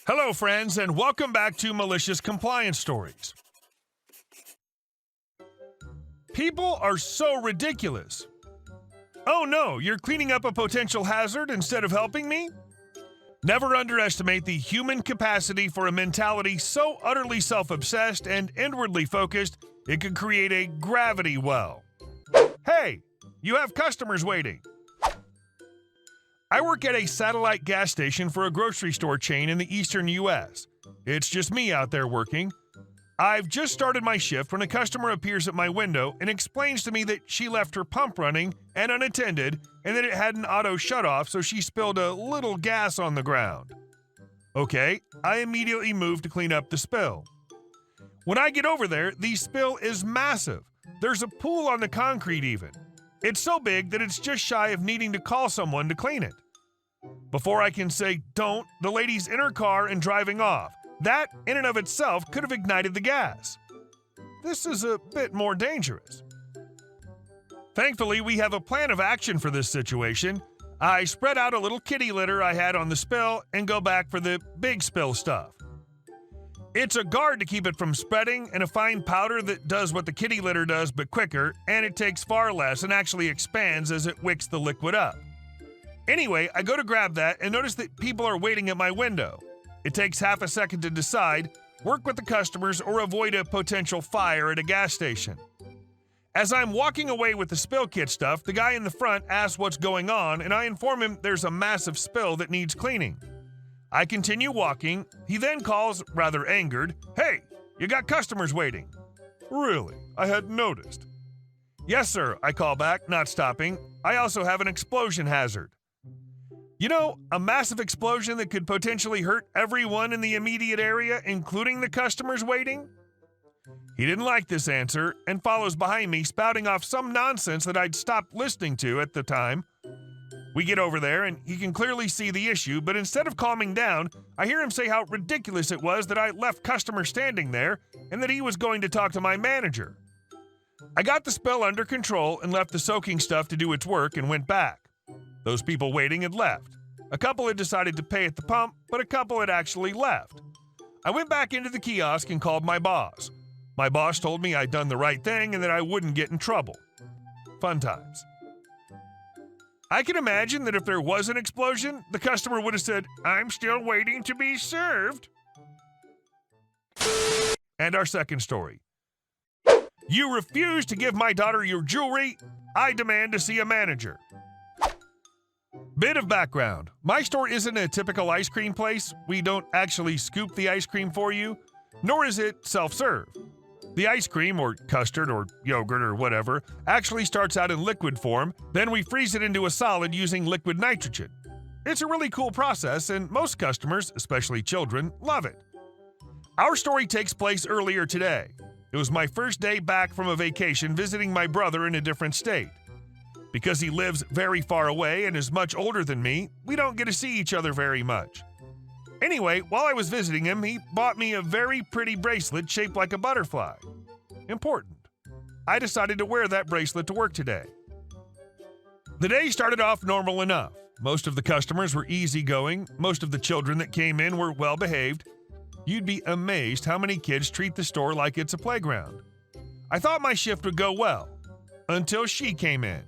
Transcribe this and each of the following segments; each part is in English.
Hello, friends, and welcome back to Malicious Compliance Stories. People are so ridiculous. Oh no, you're cleaning up a potential hazard instead of helping me? Never underestimate the human capacity for a mentality so utterly self-obsessed and inwardly focused it could create a gravity well. Hey, you have customers waiting. I work at a satellite gas station for a grocery store chain in the eastern U.S. It's just me out there working. I've just started my shift when a customer appears at my window and explains to me that she left her pump running and unattended and that it had an auto shutoff, so she spilled a little gas on the ground. Okay, I immediately move to clean up the spill. When I get over there, the spill is massive. There's a pool on the concrete even. It's so big that it's just shy of needing to call someone to clean it. Before I can say don't, the lady's in her car and driving off. That, in and of itself, could have ignited the gas. This is a bit more dangerous. Thankfully, we have a plan of action for this situation. I spread out a little kitty litter I had on the spill and go back for the big spill stuff. It's a guard to keep it from spreading and a fine powder that does what the kitty litter does but quicker, and it takes far less and actually expands as it wicks the liquid up. Anyway, I go to grab that and notice that people are waiting at my window. It takes half a second to decide, work with the customers, or avoid a potential fire at a gas station. As I'm walking away with the spill kit stuff, the guy in the front asks what's going on, and I inform him there's a massive spill that needs cleaning. I continue walking. He then calls, rather angered, "Hey, you got customers waiting." "Really? I hadn't noticed." "Yes, sir," I call back, not stopping. "I also have an explosion hazard." You know, a massive explosion that could potentially hurt everyone in the immediate area, including the customers waiting? He didn't like this answer and follows behind me, spouting off some nonsense that I'd stopped listening to at the time. We get over there and he can clearly see the issue, but instead of calming down, I hear him say how ridiculous it was that I left customers standing there and that he was going to talk to my manager. I got the spill under control and left the soaking stuff to do its work and went back. Those people waiting had left. A couple had decided to pay at the pump, but a couple had actually left. I went back into the kiosk and called my boss. My boss told me I'd done the right thing and that I wouldn't get in trouble. Fun times. I can imagine that if there was an explosion, the customer would have said, "I'm still waiting to be served." And our second story. "You refuse to give my daughter your jewelry. I demand to see a manager." Bit of background. My store isn't a typical ice cream place. We don't actually scoop the ice cream for you, nor is it self-serve. The ice cream, or custard, or yogurt, or whatever, actually starts out in liquid form, then we freeze it into a solid using liquid nitrogen. It's a really cool process, and most customers, especially children, love it. Our story takes place earlier today. It was my first day back from a vacation visiting my brother in a different state. Because he lives very far away and is much older than me, we don't get to see each other very much. Anyway, while I was visiting him, he bought me a very pretty bracelet shaped like a butterfly. Important. I decided to wear that bracelet to work today. The day started off normal enough. Most of the customers were easygoing. Most of the children that came in were well behaved. You'd be amazed how many kids treat the store like it's a playground. I thought my shift would go well, until she came in.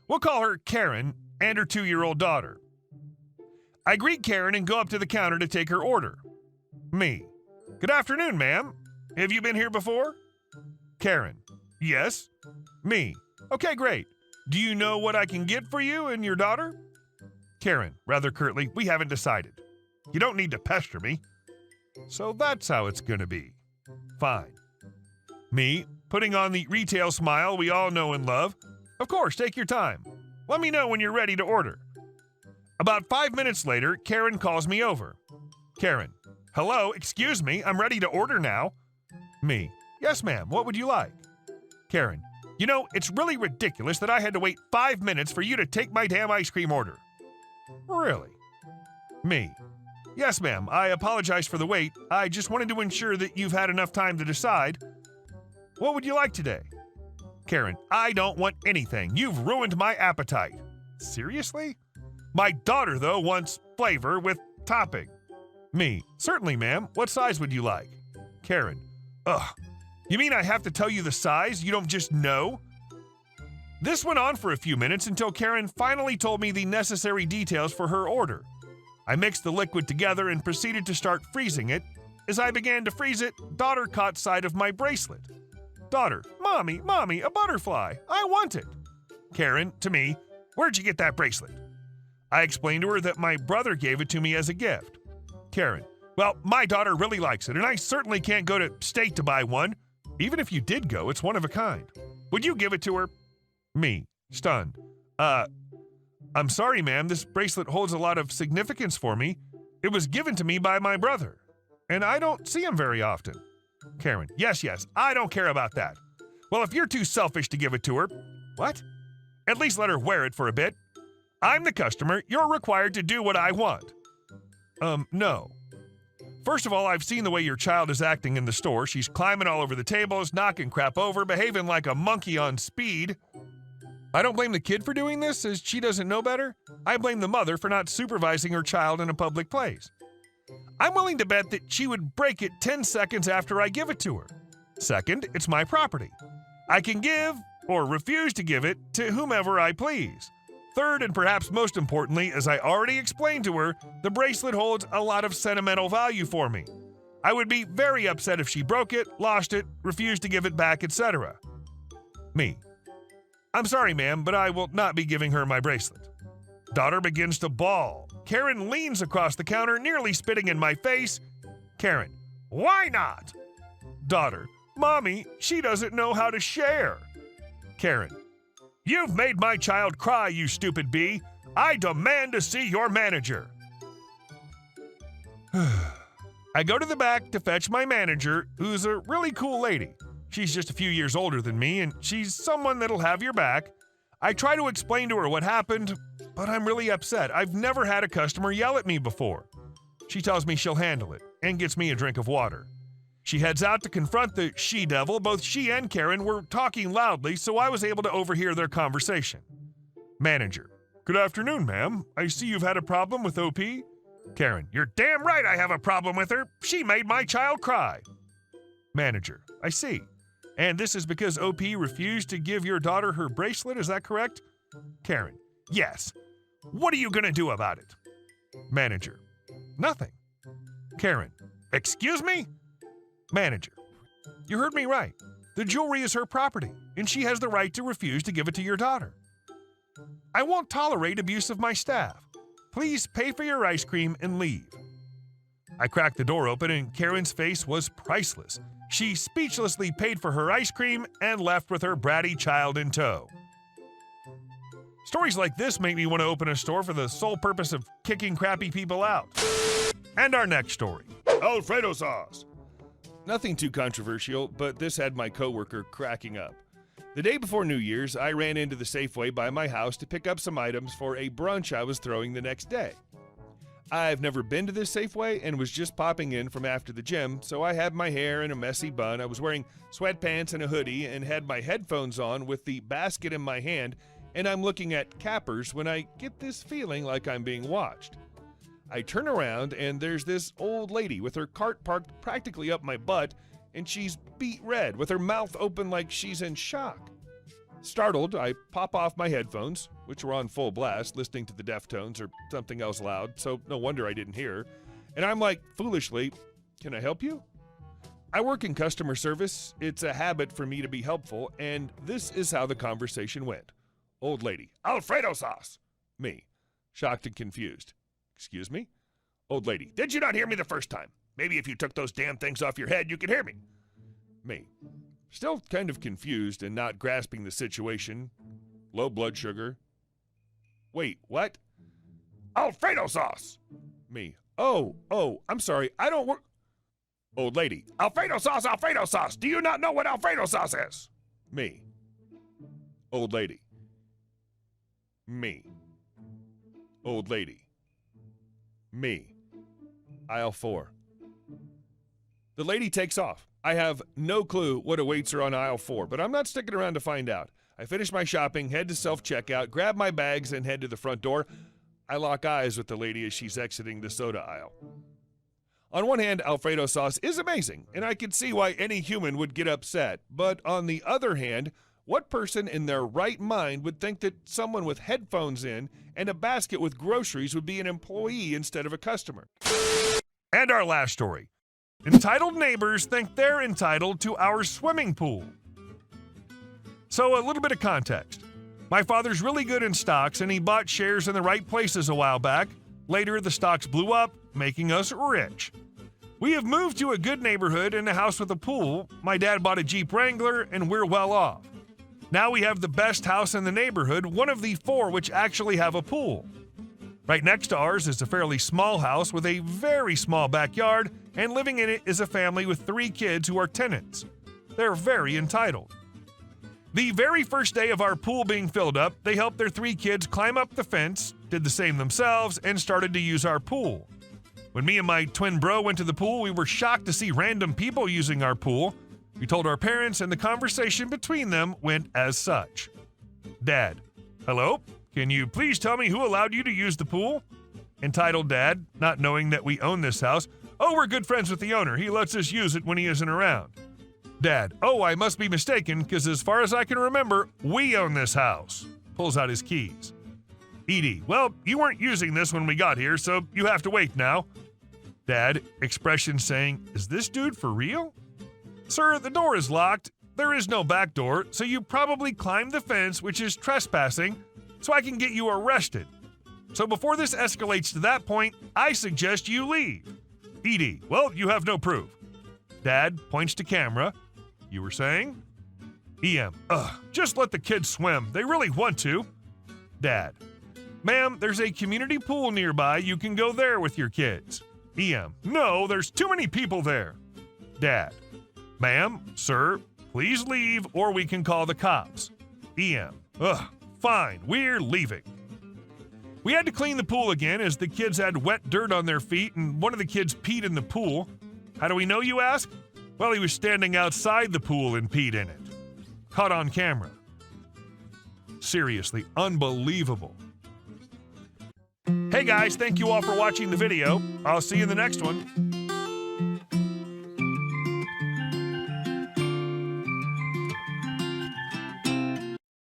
We'll call her Karen and her 2-year-old daughter. I greet Karen and go up to the counter to take her order. Me. "Good afternoon, ma'am. Have you been here before?" Karen. "Yes." Me. "Okay, great. Do you know what I can get for you and your daughter?" Karen, rather curtly, "We haven't decided." "You don't need to pester me." "So that's how it's gonna be." Fine. Me, putting on the retail smile we all know and love. "Of course, take your time. Let me know when you're ready to order." About 5 minutes later, Karen calls me over. Karen. "Hello, excuse me, I'm ready to order now." Me. "Yes, ma'am, what would you like?" Karen. "You know, it's really ridiculous that I had to wait 5 minutes for you to take my damn ice cream order." "Really?" Me. "Yes, ma'am, I apologize for the wait. I just wanted to ensure that you've had enough time to decide. What would you like today?" Karen. "I don't want anything. You've ruined my appetite." "Seriously?" "My daughter, though, wants flavor with topping." Me. Certainly, ma'am. What size would you like? Karen. Ugh. You mean I have to tell you the size? You don't just know? This went on for a few minutes until Karen finally told me the necessary details for her order. I mixed the liquid together and proceeded to start freezing it. As I began to freeze it, daughter caught sight of my bracelet. Daughter, Mommy, a butterfly. I want it. Karen, to me, where'd you get that bracelet? I explained to her that my brother gave it to me as a gift. Karen, well, my daughter really likes it, and I certainly can't go to state to buy one. Even if you did go, it's one of a kind. Would you give it to her? Me, stunned. I'm sorry, ma'am, this bracelet holds a lot of significance for me. It was given to me by my brother, and I don't see him very often. Karen, yes, I don't care about that. Well, if you're too selfish to give it to her, what? At least let her wear it for a bit. I'm the customer, you're required to do what I want. No. First of all, I've seen the way your child is acting in the store. She's climbing all over the tables, knocking crap over, behaving like a monkey on speed. I don't blame the kid for doing this, as she doesn't know better. I blame the mother for not supervising her child in a public place. I'm willing to bet that she would break it 10 seconds after I give it to her. Second, it's my property. I can give, or refuse to give it, to whomever I please. Third, and perhaps most importantly, as I already explained to her, the bracelet holds a lot of sentimental value for me. I would be very upset if she broke it, lost it, refused to give it back, etc. Me. I'm sorry, ma'am, but I will not be giving her my bracelet. Daughter begins to bawl. Karen leans across the counter, nearly spitting in my face. Karen, why not? Daughter, Mommy, she doesn't know how to share. Karen, you've made my child cry, you stupid bee. I demand to see your manager. I go to the back to fetch my manager, who's a really cool lady. She's just a few years older than me, and she's someone that'll have your back. I try to explain to her what happened, but I'm really upset. I've never had a customer yell at me before. She tells me she'll handle it, and gets me a drink of water. She heads out to confront the she-devil. Both she and Karen were talking loudly, so I was able to overhear their conversation. Manager, good afternoon, ma'am. I see you've had a problem with OP. Karen, you're damn right I have a problem with her. She made my child cry. Manager, I see. And this is because OP refused to give your daughter her bracelet, is that correct? Karen, yes. What are you gonna do about it? Manager, nothing. Karen, excuse me? Manager, you heard me right. The jewelry is her property, and she has the right to refuse to give it to your daughter. I won't tolerate abuse of my staff. Please pay for your ice cream and leave. I cracked the door open, and Karen's face was priceless. She speechlessly paid for her ice cream and left with her bratty child in tow. Stories like this make me want to open a store for the sole purpose of kicking crappy people out. And our next story. Alfredo Sauce. Nothing too controversial, but this had my coworker cracking up. The day before New Year's, I ran into the Safeway by my house to pick up some items for a brunch I was throwing the next day. I've never been to this Safeway and was just popping in from after the gym, so I had my hair in a messy bun. I was wearing sweatpants and a hoodie and had my headphones on with the basket in my hand, and I'm looking at cappers when I get this feeling like I'm being watched. I turn around and there's this old lady with her cart parked practically up my butt, and she's beet red with her mouth open like she's in shock. Startled, I pop off my headphones, which were on full blast, listening to the Deftones or something else loud, so no wonder I didn't hear. And I'm like, foolishly, can I help you? I work in customer service. It's a habit for me to be helpful, and this is how the conversation went. Old lady, Alfredo Sauce. Me, shocked and confused. Excuse me? Old lady, did you not hear me the first time? Maybe if you took those damn things off your head, you could hear me. Me, still kind of confused and not grasping the situation. Low blood sugar. Wait, what? Alfredo Sauce! Me, oh, I'm sorry, I don't work... Old lady, Alfredo Sauce! Do you not know what Alfredo Sauce is? Me. Old lady. Me. Old lady. Me. Aisle 4. The lady takes off. I have no clue what awaits her on aisle 4, but I'm not sticking around to find out. I finish my shopping, head to self-checkout, grab my bags, and head to the front door. I lock eyes with the lady as she's exiting the soda aisle. On one hand, Alfredo Sauce is amazing, and I can see why any human would get upset. But on the other hand, what person in their right mind would think that someone with headphones in and a basket with groceries would be an employee instead of a customer? And our last story. Entitled neighbors think they're entitled to our swimming pool. So a little bit of context. My father's really good in stocks, and he bought shares in the right places a while back. Later, the stocks blew up, making us rich. We have moved to a good neighborhood and a house with a pool. My dad bought a Jeep Wrangler, and we're well off. Now we have the best house in the neighborhood, one of the 4 which actually have a pool. Right next to ours is a fairly small house with a very small backyard, and living in it is a family with 3 kids who are tenants. They're very entitled. The very first day of our pool being filled up, they helped their 3 kids climb up the fence, did the same themselves, and started to use our pool. When me and my twin bro went to the pool, we were shocked to see random people using our pool. We told our parents, and the conversation between them went as such. Dad: hello? Can you please tell me who allowed you to use the pool? Entitled Dad, not knowing that we own this house: oh, we're good friends with the owner. He lets us use it when he isn't around. Dad: oh, I must be mistaken, because as far as I can remember, we own this house. Pulls out his keys. Edie: well, you weren't using this when we got here, so you have to wait now. Dad, expression saying, is this dude for real? Sir, the door is locked. There is no back door, so you probably climbed the fence, which is trespassing, so I can get you arrested. So before this escalates to that point, I suggest you leave. Edie: well, you have no proof. Dad points to camera. You were saying? EM: just let the kids swim. They really want to. Dad: ma'am, there's a community pool nearby. You can go there with your kids. EM: no, there's too many people there. Dad: ma'am, sir, please leave or we can call the cops. EM: fine, we're leaving. We had to clean the pool again as the kids had wet dirt on their feet and one of the kids peed in the pool. How do we know, you ask? Well, he was standing outside the pool and peed in it. Caught on camera. Seriously, unbelievable. Hey guys, thank you all for watching the video. I'll see you in the next one.